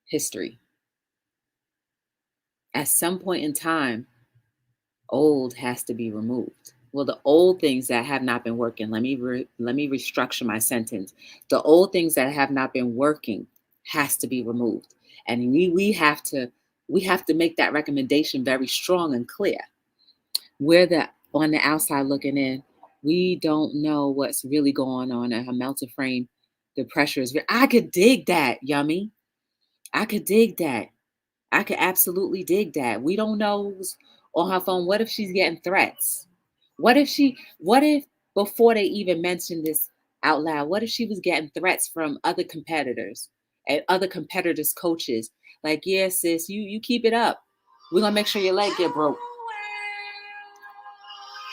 history. At some point in time, old has to be removed. Well, the old things that have not been working, let me restructure my sentence. The old things that have not been working has to be removed. And we have to make that recommendation very strong and clear. We're on the outside looking in. We don't know what's really going on at her melted frame. The pressure is I could dig that, Yummy. I could dig that. I could absolutely dig that. We don't know who's on her phone. What if she's getting threats? What if before they even mentioned this out loud, what if she was getting threats from other competitors and other competitors' coaches? Like, yeah, sis, you keep it up. We're gonna make sure your leg get broke.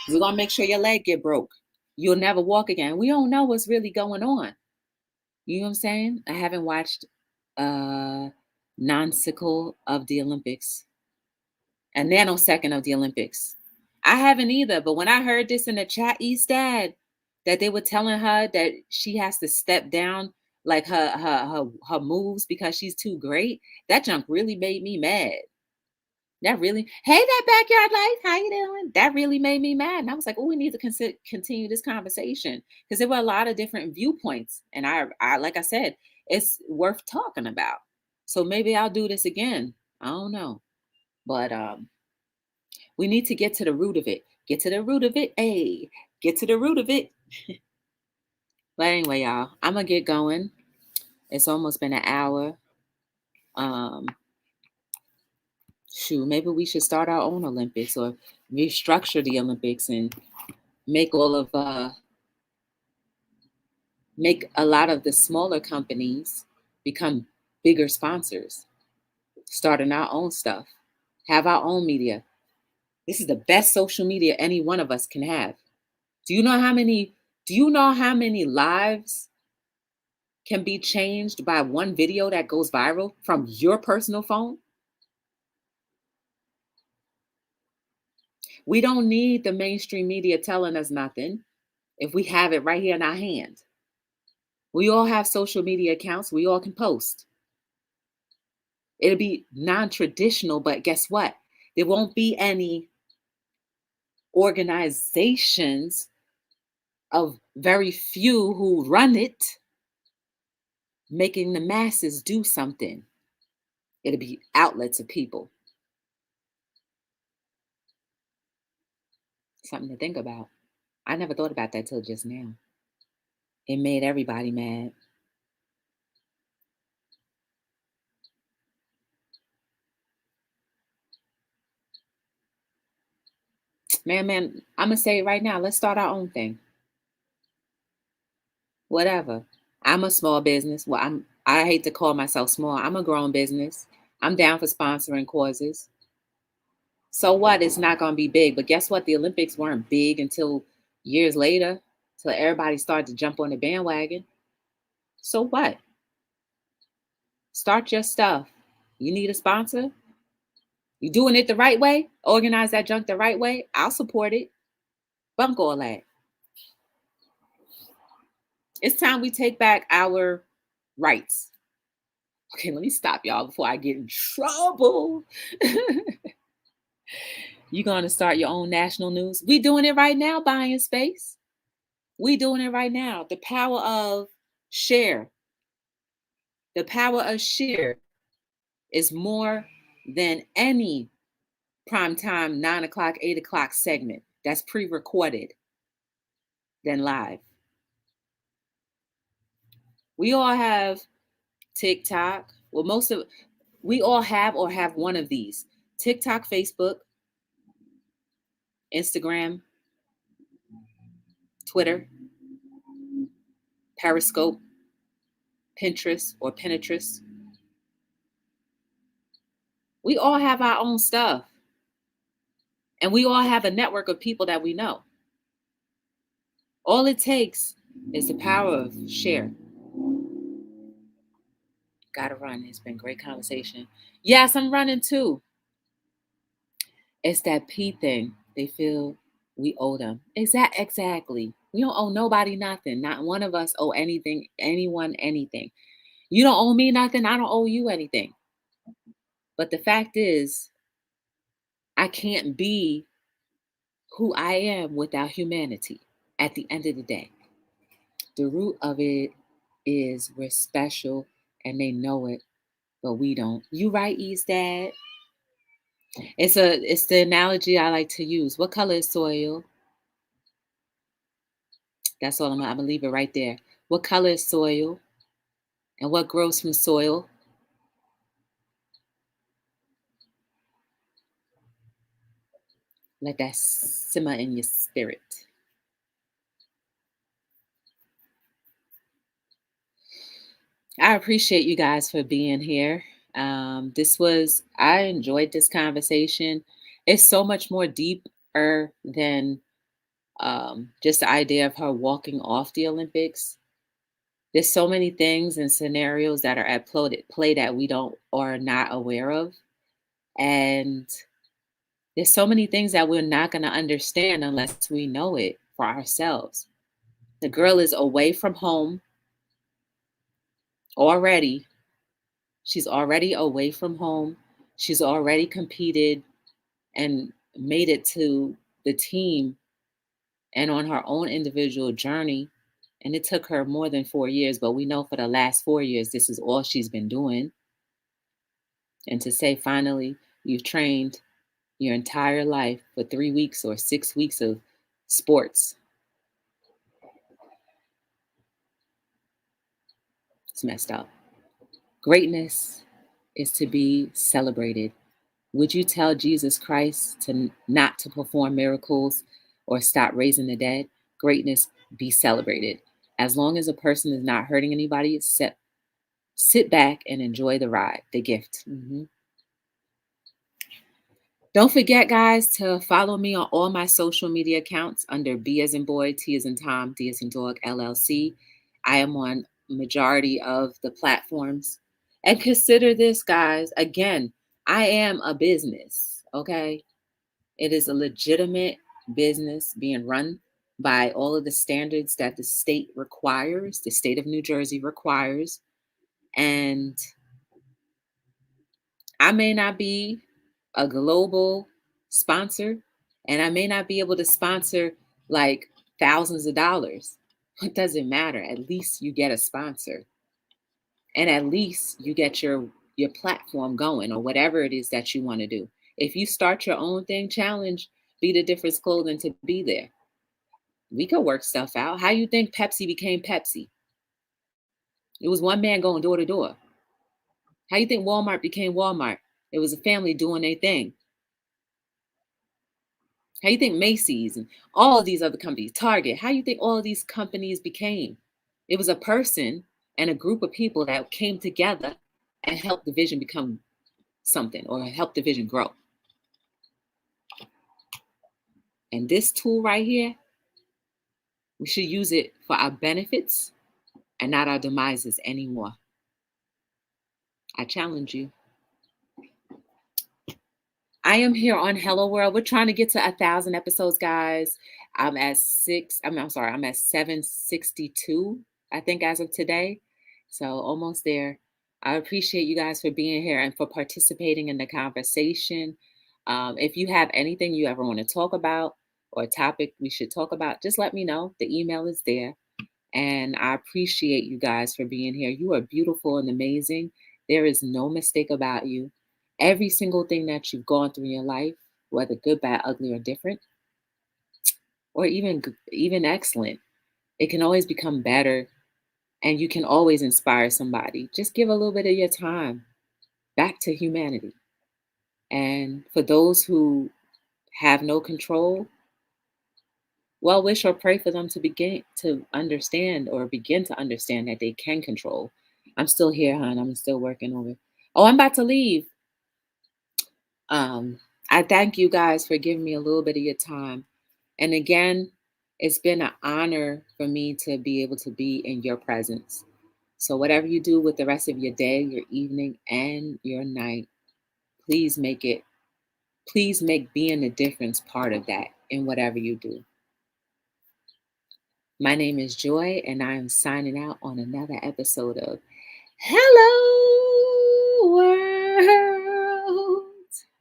We're gonna make sure your leg get broke. You'll never walk again. We don't know what's really going on. You know what I'm saying? I haven't watched nanosecond of the Olympics. A nanosecond of the Olympics. I haven't either, but when I heard this in the chat, Eastad, that they were telling her that she has to step down like her moves because she's too great, that junk really made me mad. Hey, that backyard life, how you doing? That really made me mad. And I was like, oh, we need to continue this conversation because there were a lot of different viewpoints. And I, like I said, it's worth talking about. So maybe I'll do this again. I don't know. But we need to get to the root of it. Get to the root of it. Hey, get to the root of it. But anyway, y'all, I'm going to get going. It's almost been an hour. Maybe we should start our own Olympics or restructure the Olympics and make make a lot of the smaller companies become bigger sponsors, starting our own stuff, have our own media. This is the best social media any one of us can have. Do you know how many lives can be changed by one video that goes viral from your personal phone? We don't need the mainstream media telling us nothing if we have it right here in our hand. We all have social media accounts. We all can post. It'll be non-traditional, but guess what? There won't be any organizations of very few who run it making the masses do something. It'll be outlets of people. Something to think about. I never thought about that till just now. It made everybody mad. Man, I'm going to say it right now. Let's start our own thing. Whatever. I'm a small business. Well, I hate to call myself small. I'm a grown business. I'm down for sponsoring causes. So what? It's not going to be big. But guess what? The Olympics weren't big until years later till everybody started to jump on the bandwagon. So what? Start your stuff. You need a sponsor? You doing it the right way? Organize that junk the right way? I'll support it. Bunk all that. It's time we take back our rights. Okay, let me stop y'all before I get in trouble. You gonna start your own national news? We doing it right now, buying space. We doing it right now. The power of share. The power of share is more than any primetime 9 o'clock, 8 o'clock segment that's pre-recorded than live. We all have TikTok. Well, we all have or have one of these: TikTok, Facebook, Instagram, Twitter, Periscope, Pinterest or Pinterest. We all have our own stuff. And we all have a network of people that we know. All it takes is the power of share. Gotta run. It's been great conversation. Yes, I'm running too. It's that P thing. They feel we owe them. Exactly. We don't owe nobody nothing. Not one of us owe anything, anyone anything. You don't owe me nothing. I don't owe you anything. But the fact is, I can't be who I am without humanity at the end of the day. The root of it is we're special and they know it, but we don't. You right, East Dad? It's the analogy I like to use. What color is soil? That's all I'm gonna leave it right there. What color is soil? And what grows from soil? Let that simmer in your spirit. I appreciate you guys for being here. I enjoyed this conversation. It's so much more deeper than just the idea of her walking off the Olympics. There's so many things and scenarios that are at play that we don't or are not aware of. And there's so many things that we're not going to understand unless we know it for ourselves. The girl is away from home already. She's already away from home. She's already competed and made it to the team and on her own individual journey. And it took her more than 4 years, but we know for the last 4 years, this is all she's been doing. And to say, finally, you've trained your entire life for 3 weeks or 6 weeks of sports. It's messed up. Greatness is to be celebrated. Would you tell Jesus Christ not to perform miracles or stop raising the dead? Greatness, be celebrated. As long as a person is not hurting anybody, sit back and enjoy the ride, the gift. Don't forget, guys, to follow me on all my social media accounts under B as in boy, T as in Tom, D as in dog, LLC. I am on majority of the platforms. And consider this, guys, again, I am a business, okay? It is a legitimate business being run by all of the standards that the state requires, the state of New Jersey requires. And I may not be a global sponsor, and I may not be able to sponsor like thousands of dollars. It doesn't matter. At least you get a sponsor. And at least you get your platform going or whatever it is that you want to do. If you start your own thing, challenge Be the Difference Clothing to be there. We could work stuff out. How you think Pepsi became Pepsi? It was one man going door to door. How you think Walmart became Walmart? It was a family doing their thing. How you think Macy's and all of these other companies, Target, how you think all of these companies became? It was a person and a group of people that came together and helped the vision become something or help the vision grow. And this tool right here, We should use it for our benefits and not our demises anymore. I challenge you. I am here on Hello World. We're trying to get to 1,000 episodes, guys. I'm at 762, I think, as of today. So almost there. I appreciate you guys for being here and for participating in the conversation. If you have anything you ever want to talk about or a topic we should talk about, just let me know. The email is there. And I appreciate you guys for being here. You are beautiful and amazing. There is no mistake about you. Every single thing that you've gone through in your life, whether good, bad, ugly, or different, or even excellent, it can always become better, and you can always inspire somebody. Just give a little bit of your time back to humanity. And for those who have no control, well, wish or pray for them to begin to understand or begin to understand that they can control. I'm still here, hon. I'm still working on it. Oh, I'm about to leave. I thank you guys for giving me a little bit of your time. And again, it's been an honor for me to be able to be in your presence. So whatever you do with the rest of your day, your evening, and your night, please make being a difference part of that in whatever you do. My name is Joy, and I am signing out on another episode of Hello World.